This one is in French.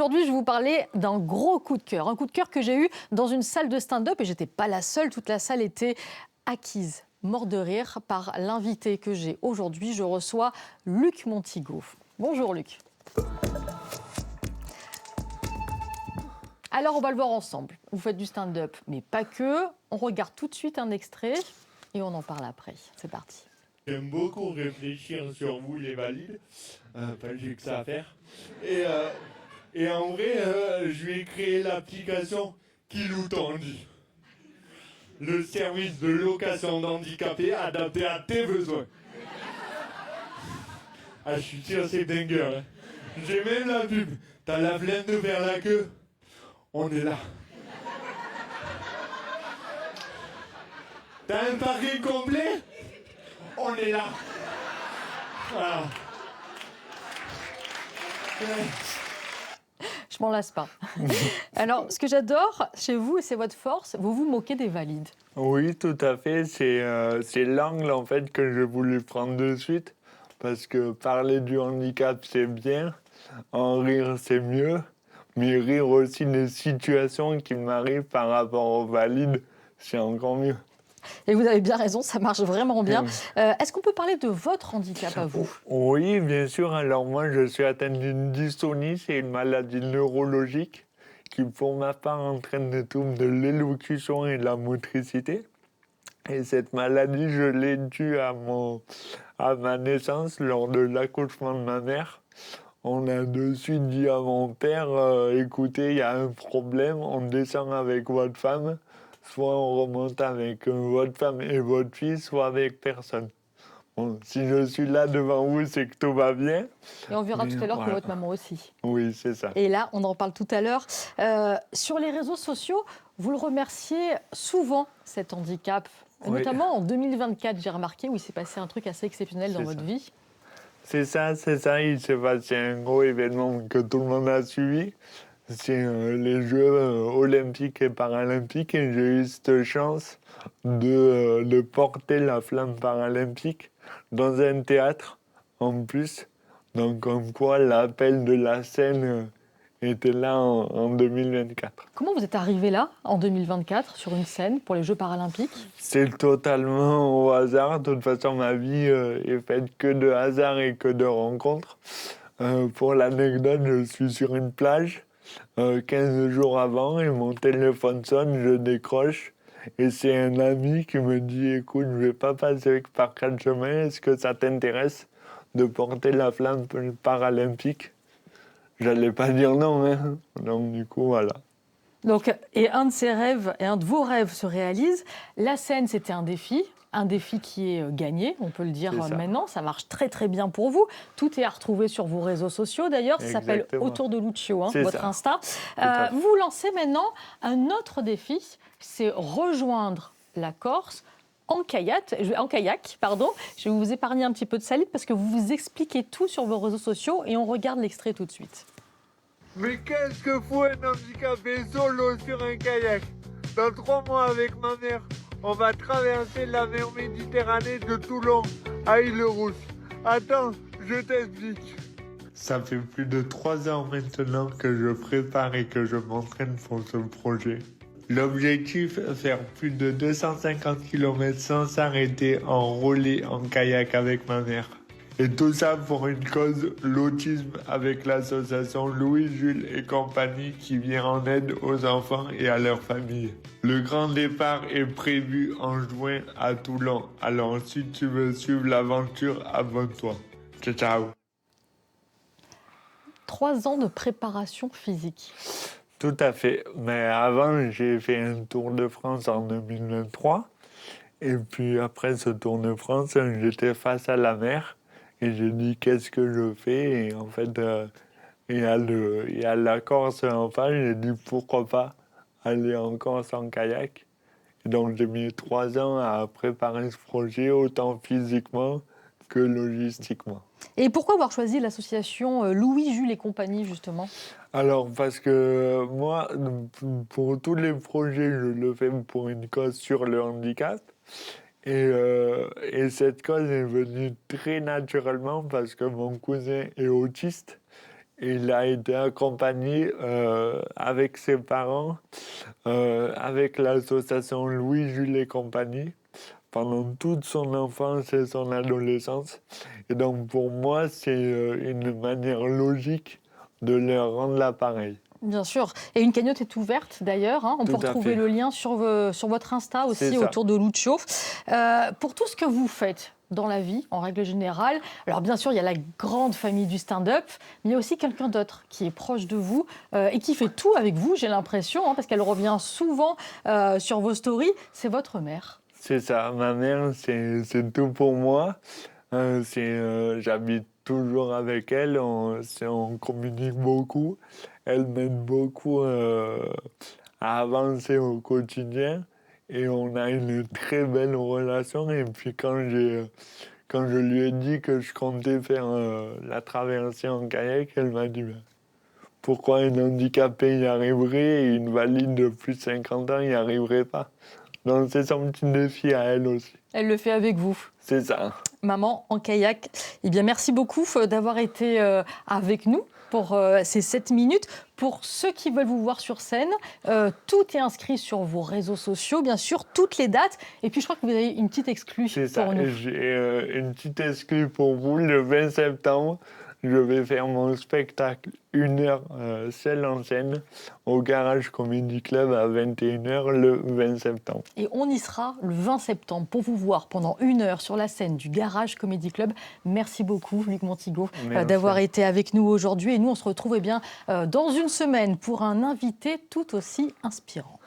Aujourd'hui, je vais vous parler d'un gros coup de cœur. Un coup de cœur que j'ai eu dans une salle de stand-up et j'étais pas la seule. Toute la salle était acquise, mort de rire par l'invité que j'ai aujourd'hui. Je reçois Luc Montigo. Bonjour Luc. Alors on va le voir ensemble. Vous faites du stand-up, mais pas que. On regarde tout de suite un extrait et on en parle après. C'est parti. J'aime beaucoup réfléchir sur vous, les valides. Pas j'ai que ça à faire. Et en vrai, je vais créer l'application Kilou Tandy. Le service de location d'handicapés adapté à tes besoins. Ah, je suis sûr, c'est dingue. Hein. J'ai même la pub. T'as la flemme de faire la queue? On est là. T'as un parking complet? On est là. Voilà. Je m'en lasse pas. Alors, ce que j'adore chez vous, et c'est votre force, vous vous moquez des valides. Oui, tout à fait. C'est l'angle en fait que je voulais prendre de suite. Parce que parler du handicap, c'est bien. En rire, c'est mieux. Mais rire aussi des situations qui m'arrivent par rapport aux valides, c'est encore mieux. Et vous avez bien raison, ça marche vraiment bien. Est-ce qu'on peut parler de votre handicap à vous? Oui, bien sûr. Alors moi, je suis atteint d'une dystonie. C'est une maladie neurologique qui, pour ma part, entraîne des troubles de l'élocution et de la motricité. Et cette maladie, je l'ai due à ma naissance, lors de l'accouchement de ma mère. On a de suite dit à mon père, écoutez, il y a un problème, on descend avec votre femme, soit on remonte avec votre femme et votre fils, soit avec personne. Bon, si je suis là devant vous, c'est que tout va bien. Et on verra Mais tout à l'heure que voilà. votre maman aussi. Oui, c'est ça. Et là, on en parle tout à l'heure. Sur les réseaux sociaux, vous le remerciez souvent, cet handicap. Oui. Notamment en 2024, j'ai remarqué, où il s'est passé un truc assez exceptionnel dans C'est votre ça. vie. C'est ça. Il s'est passé un gros événement que tout le monde a suivi. C'est les Jeux olympiques et paralympiques et j'ai eu cette chance de porter la flamme paralympique dans un théâtre en plus. Donc comme quoi l'appel de la scène était là en 2024. Comment vous êtes arrivé là, en 2024, sur une scène pour les Jeux paralympiques? C'est totalement au hasard. De toute façon, ma vie est faite que de hasard et que de rencontres. Pour l'anecdote, je suis sur une plage 15 jours avant et mon téléphone sonne, je décroche. Et c'est un ami qui me dit, écoute, je vais pas passer par quatre chemins, est-ce que ça t'intéresse de porter la flamme paralympique? J'allais pas dire non, hein. Donc du coup, voilà. Donc, et un de ses rêves, et un de vos rêves se réalise. La scène, c'était un défi qui est gagné, on peut le dire C'est ça. maintenant. Ça marche très très bien pour vous. Tout est à retrouver sur vos réseaux sociaux d'ailleurs. Ça s'appelle Exactement. Autour de Lucio, C'est votre ça. Insta. à fait. Vous lancez maintenant un autre défi, c'est rejoindre la Corse en kayak. Je vais vous épargner un petit peu de salive parce que vous vous expliquez tout sur vos réseaux sociaux et on regarde l'extrait tout de suite. Mais qu'est-ce que fout un handicapé solo sur un kayak? Dans 3 mois avec ma mère, on va traverser la mer Méditerranée de Toulon à Île-Rousse. Attends, je t'explique. Ça fait plus de 3 ans maintenant que je prépare et que je m'entraîne pour ce projet. L'objectif, faire plus de 250 km sans s'arrêter en relais en kayak avec ma mère. Et tout ça pour une cause, l'autisme, avec l'association Louis, Jules et compagnie qui vient en aide aux enfants et à leurs familles. Le grand départ est prévu en juin à Toulon. Alors si tu veux suivre l'aventure, abonne-toi. Ciao, ciao. 3 ans de préparation physique. Tout à fait. Mais avant, j'ai fait un Tour de France en 2023. Et puis après ce Tour de France, j'étais face à la mer. Et j'ai dit, qu'est-ce que je fais? Et en fait, il y a la Corse en face. J'ai dit, pourquoi pas aller en Corse en kayak? Et donc, j'ai mis 3 ans à préparer ce projet, autant physiquement que logistiquement. Et pourquoi avoir choisi l'association Louis, Jules et compagnie, justement? Alors, parce que moi, pour tous les projets, je le fais pour une cause sur le handicap. Et cette cause est venue très naturellement parce que mon cousin est autiste Il a été accompagné avec ses parents, avec l'association Louis, Jules et compagnie, pendant toute son enfance et son adolescence. Et donc pour moi, c'est une manière logique de leur rendre l'appareil. Bien sûr. Et une cagnotte est ouverte d'ailleurs. On peut Tout à retrouver fait. le lien sur votre Insta aussi C'est ça. autour de Lucio. Pour tout ce que vous faites dans la vie, en règle générale, alors bien sûr, il y a la grande famille du stand-up, mais il y a aussi quelqu'un d'autre qui est proche de vous et qui fait tout avec vous, j'ai l'impression, parce qu'elle revient souvent sur vos stories. C'est votre mère. C'est ça, ma mère, c'est tout pour moi. J'habite toujours avec elle, on communique beaucoup. Elle m'aide beaucoup à avancer au quotidien et on a une très belle relation. Et puis quand je lui ai dit que je comptais faire la traversée en kayak, elle m'a dit pourquoi un handicapé y arriverait et une valide de plus de 50 ans y arriverait pas. Donc c'est son petit défi à elle aussi. Elle le fait avec vous. C'est ça. Maman en kayak. Eh bien, merci beaucoup d'avoir été avec nous pour ces 7 minutes. Pour ceux qui veulent vous voir sur scène, tout est inscrit sur vos réseaux sociaux, bien sûr, toutes les dates. Et puis, je crois que vous avez une petite exclue C'est ça. pour nous. J'ai une petite exclue pour vous. Le 20 septembre, je vais faire mon spectacle 1 heure seul en scène au Garage Comedy Club à 21h le 20 septembre. Et on y sera le 20 septembre pour vous voir pendant 1 heure sur la scène du Garage Comedy Club. Merci beaucoup, Luc Montigo, d'avoir été avec nous aujourd'hui. Et nous, on se retrouve dans une semaine pour un invité tout aussi inspirant.